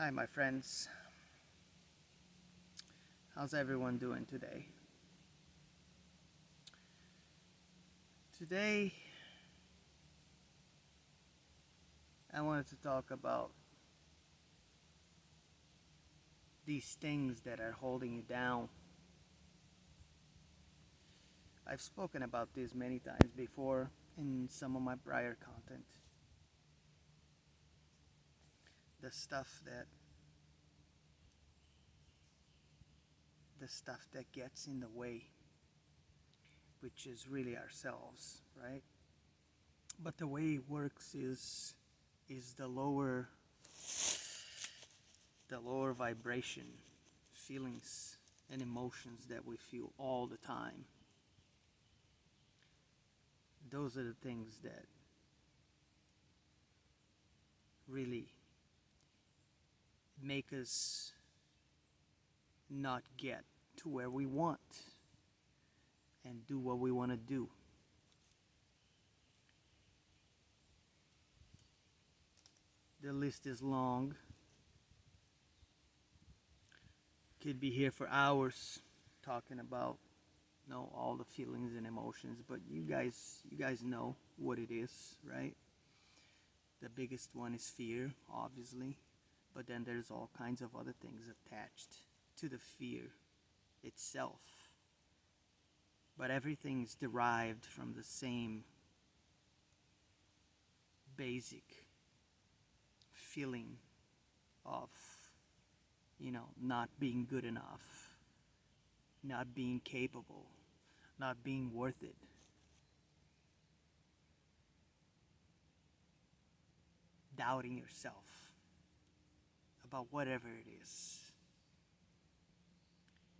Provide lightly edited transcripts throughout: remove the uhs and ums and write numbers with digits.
Hi, my friends. How's everyone doing today? Today, I wanted to talk about these things that are holding you down. I've spoken about this many times before in some of my prior content. The stuff that the stuff that gets in the way, which is really ourselves, right? But the way it works is the lower vibration feelings and emotions that we feel all the time. Those are the things that really make us not get to where we want and do what we want to do. The list is long. Could be here for hours talking about all the feelings and emotions, but you guys know what it is, right? The biggest one is fear, obviously, but then there's all kinds of other things attached to the fear itself. But everything's derived from the same basic feeling of, not being good enough, not being capable, not being worth it. Doubting yourself about whatever it is.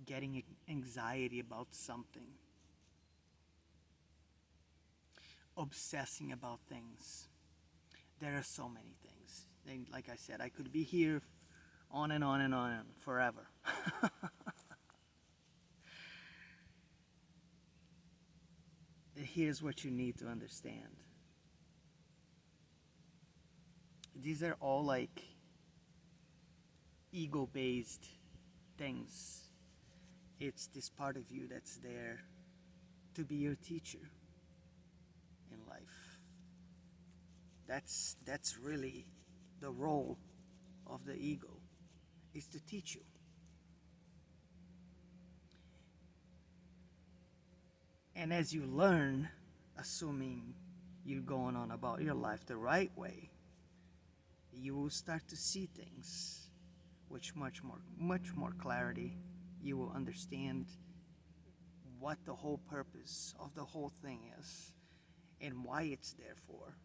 Getting anxiety about something. Obsessing about things. There are so many things. And like I said, I could be here on and on and on and forever. Here's what you need to understand. These are all like ego based things. It's this part of you that's there to be your teacher in life. That's really the role of the ego, is to teach you. And as you learn, assuming you're going on about your life the right way, you will start to see things with much more clarity. You will understand what the whole purpose of the whole thing is and why it's there for.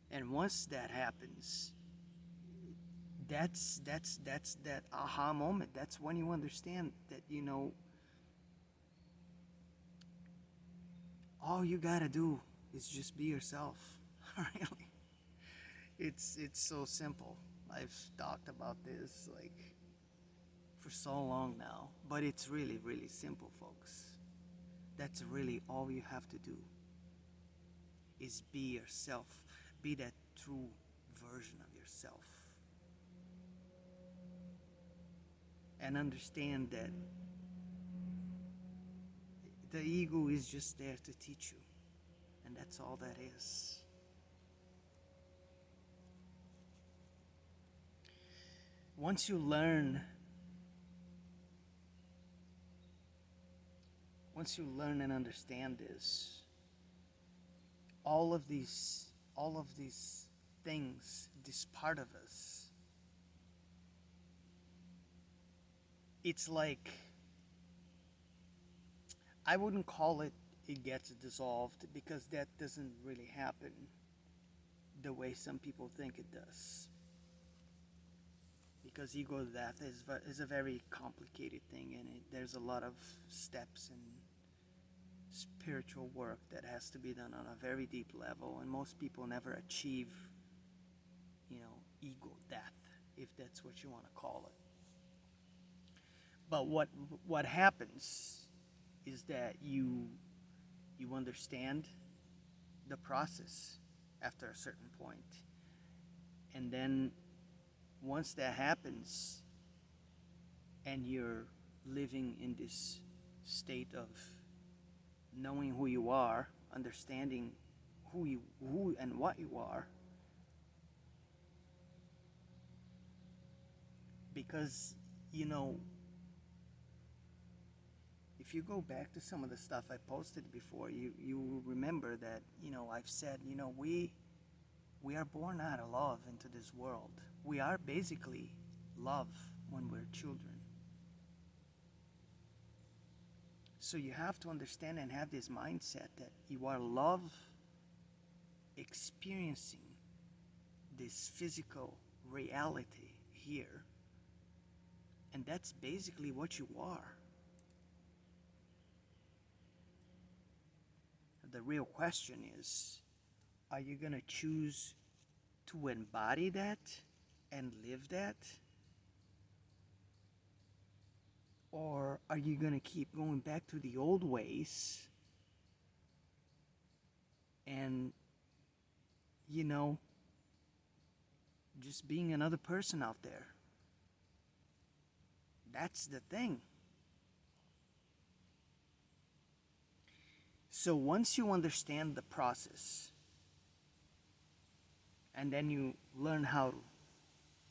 And once that happens, that's that aha moment. That's when you understand that all you gotta do is just be yourself. Really, it's so simple. I've talked about this like for so long now, but it's really really simple, folks. That's really all you have to do, is be yourself. Be that true version of yourself. And understand that the ego is just there to teach you. And that's all that is. Once you learn, and understand this, all of these things, this part of us, it's like, I wouldn't call it gets dissolved, because that doesn't really happen the way some people think it does. Because ego death is a very complicated thing, and there's a lot of steps and spiritual work that has to be done on a very deep level, and most people never achieve, ego death, if that's what you want to call it. But what happens is that you understand the process after a certain point, and then once that happens and you're living in this state of knowing who you are, understanding who and what you are, because you know, if you go back to some of the stuff I posted before, you remember that, I've said, we are born out of love into this world. We are basically love when we're children. So you have to understand and have this mindset that you are love experiencing this physical reality here. And that's basically what you are. The real question is, are you going to choose to embody that and live that? Or are you going to keep going back to the old ways and, you know, just being another person out there? That's the thing. So once you understand the process and then you learn how to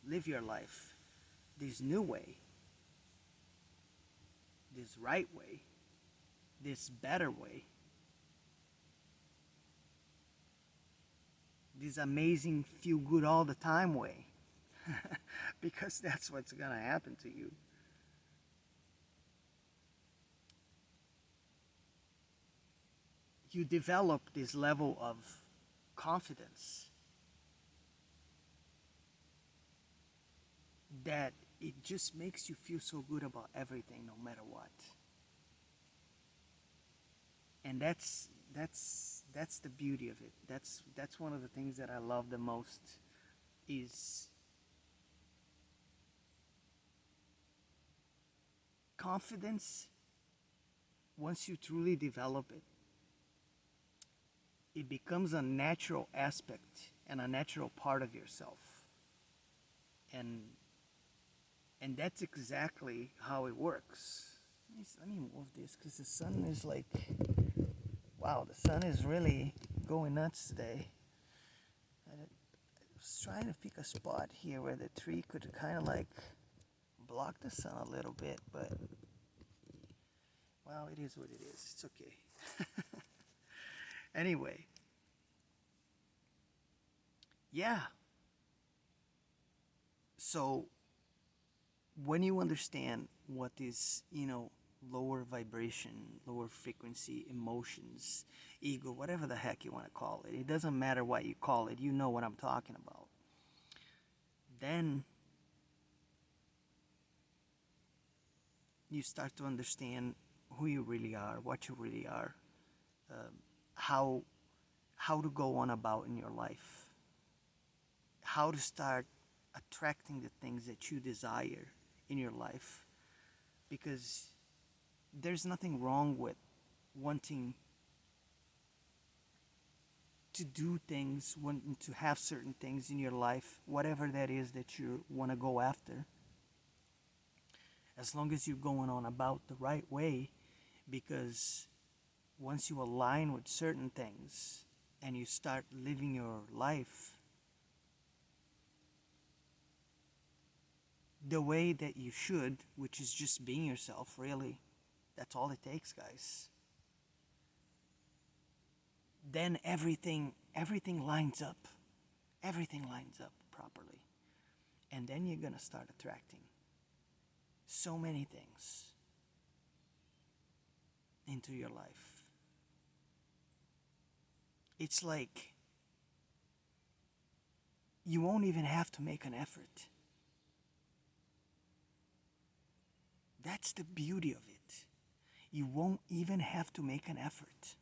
live your life this new way, this right way, this better way, this amazing feel good all the time way, because that's what's gonna happen to you. You develop this level of confidence that it just makes you feel so good about everything no matter what. And that's the beauty of it. That's one of the things that I love the most is confidence. Once you truly develop it, it becomes a natural aspect and a natural part of yourself. And that's exactly how it works. Let me move this because the sun is like, wow, the sun is really going nuts today. I was trying to pick a spot here where the tree could kind of like block the sun a little bit, but well, it is what it is. It's okay. Anyway, yeah. So when you understand what is, lower vibration, lower frequency, emotions, ego, whatever the heck you want to call it, it doesn't matter what you call it, you know what I'm talking about. Then you start to understand who you really are, what you really are, how to go on about in your life, how to start attracting the things that you desire in your life, because there's nothing wrong with wanting to do things, wanting to have certain things in your life, whatever that is that you want to go after, as long as you're going on about the right way. Because once you align with certain things and you start living your life the way that you should, which is just being yourself, really, that's all it takes, guys. Then everything lines up. Everything lines up properly. And then you're going to start attracting so many things into your life. It's like you won't even have to make an effort. That's the beauty of it. You won't even have to make an effort.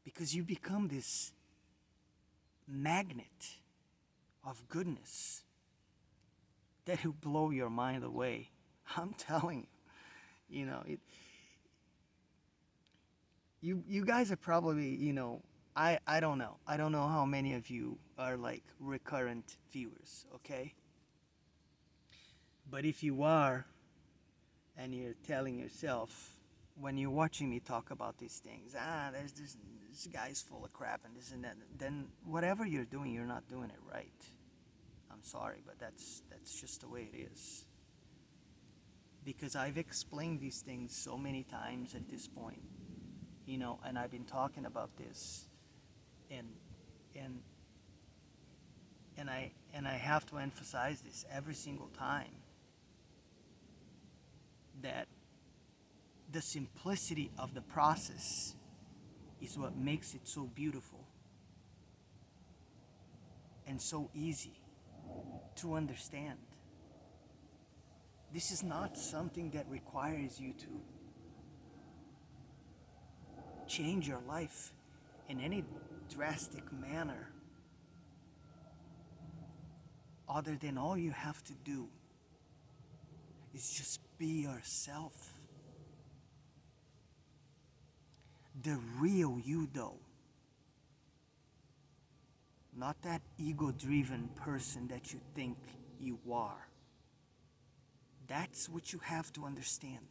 Because you become this magnet of goodness that will blow your mind away. I'm telling you, you guys are probably, I don't know. I don't know how many of you are like recurrent viewers, okay? But if you are, and you're telling yourself when you're watching me talk about these things, there's this guy's full of crap and this and that, then whatever you're doing, you're not doing it right. I'm sorry, but that's just the way it is. Because I've explained these things so many times at this point, and I've been talking about this, and and and I have to emphasize this every single time, that the simplicity of the process is what makes it so beautiful and so easy to understand. This is not something that requires you to change your life in any drastic manner, other than all you have to do is just be yourself. The real you, though. Not that ego-driven person that you think you are. That's what you have to understand.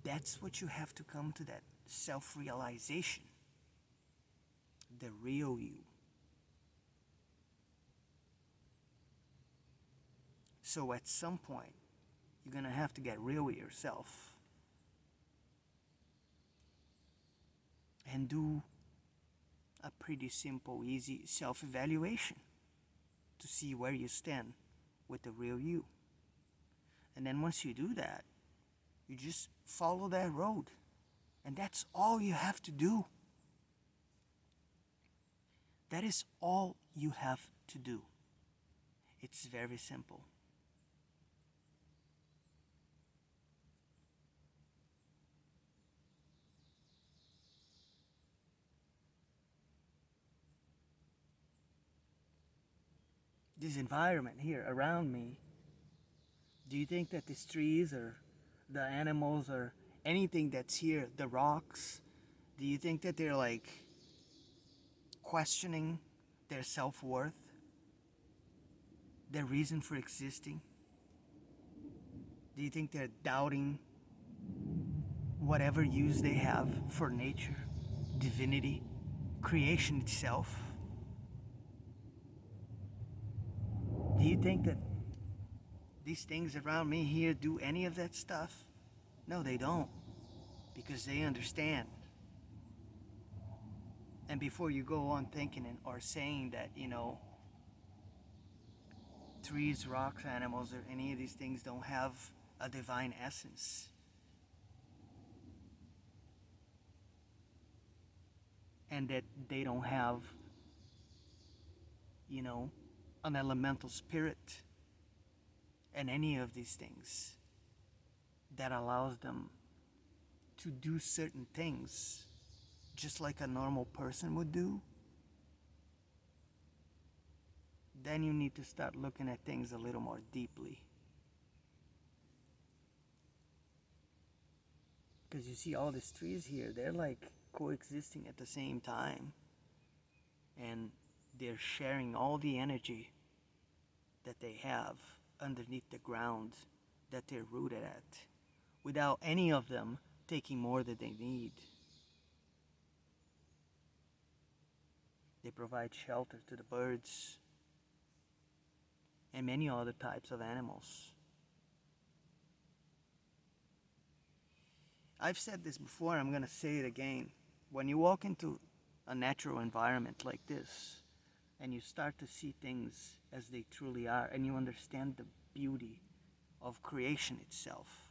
That's what you have to come to, that self-realization. The real you. So at some point, you're gonna have to get real with yourself and do a pretty simple, easy self-evaluation to see where you stand with the real you. And then once you do that, you just follow that road. And that's all you have to do. That is all you have to do. It's very simple. This environment here around me, do you think that these trees or the animals or anything that's here, the rocks, do you think that they're like questioning their self-worth, their reason for existing? Do you think they're doubting whatever use they have for nature, divinity, creation itself? Do you think that these things around me here do any of that stuff? No, they don't, because they understand. And before you go on thinking or saying that, trees, rocks, animals, or any of these things don't have a divine essence, and that they don't have, you know, an elemental spirit, and any of these things that allows them to do certain things just like a normal person would do, then you need to start looking at things a little more deeply. Because you see all these trees here, they're like coexisting at the same time, and they're sharing all the energy that they have underneath the ground that they're rooted at, without any of them taking more than they need. They provide shelter to the birds and many other types of animals. I've said this before, I'm going to say it again. When you walk into a natural environment like this, and you start to see things as they truly are, and you understand the beauty of creation itself.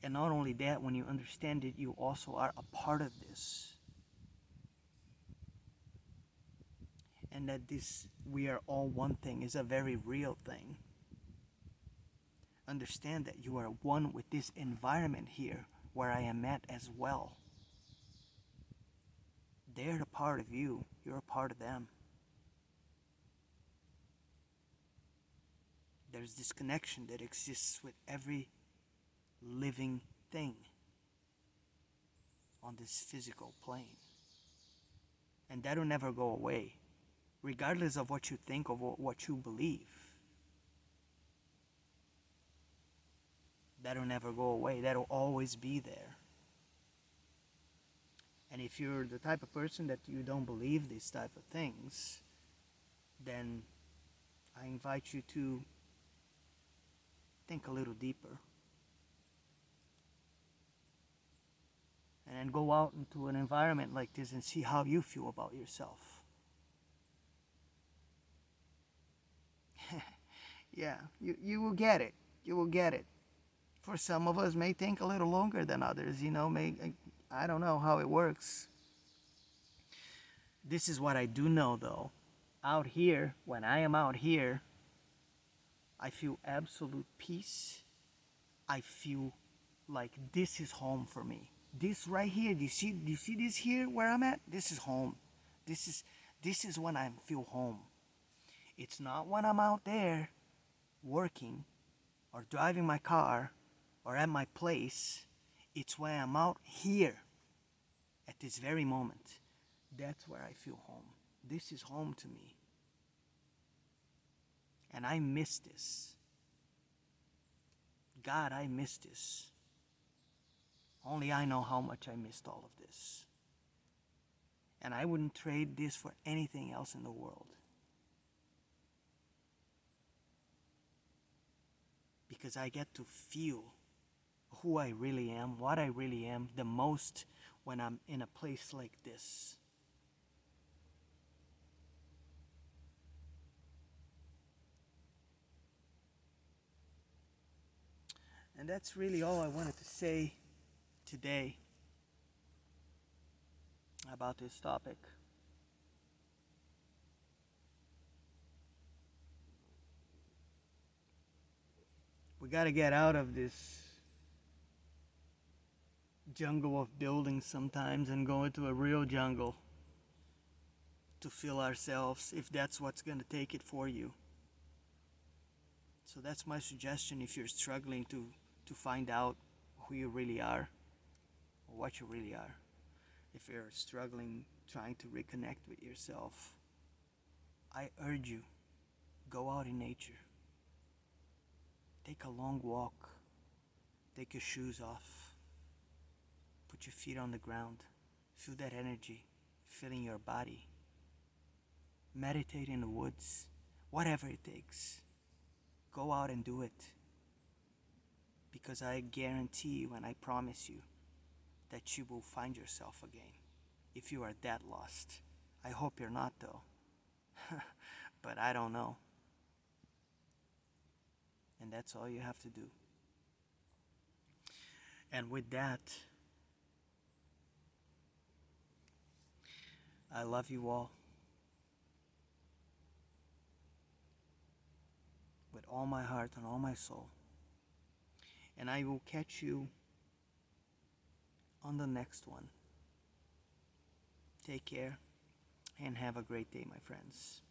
And not only that, when you understand it, you also are a part of this. And that this we are all one thing is a very real thing. Understand that you are one with this environment here where I am at as well. They're a part of you, you're a part of them. There's this connection that exists with every living thing. on this physical plane. And that'll never go away, regardless of what you think of what you believe. That'll never go away. That'll always be there. And if you're the type of person that you don't believe these type of things, then I invite you to think a little deeper. And then go out into an environment like this and see how you feel about yourself. Yeah, you will get it. You will get it. For some of us, may take a little longer than others. I don't know how it works. This is what I do know, though. Out here, when I am out here, I feel absolute peace. I feel like this is home for me. This right here, do you see this here where I'm at? This is home. This is when I feel home. It's not when I'm out there working or driving my car or at my place. It's when I'm out here at this very moment. That's where I feel home. This is home to me. And I miss this. God, I miss this. Only I know how much I missed all of this. And I wouldn't trade this for anything else in the world. Because I get to feel who I really am, what I really am, the most when I'm in a place like this. And that's really all I wanted to say today about this topic. We got to get out of this jungle of buildings sometimes and go into a real jungle to feel ourselves, if that's what's going to take it for you. So that's my suggestion if you're struggling to find out who you really are or what you really are. If you're struggling trying to reconnect with yourself, I urge you, go out in nature. Take a long walk. Take your shoes off. Put your feet on the ground. Feel that energy filling your body. Meditate in the woods. Whatever it takes. Go out and do it. Because I guarantee you and I promise you that you will find yourself again. If you are that lost. I hope you're not, though. But I don't know. And that's all you have to do. And with that, I love you all. With all my heart and all my soul. And I will catch you on the next one. Take care and have a great day, my friends.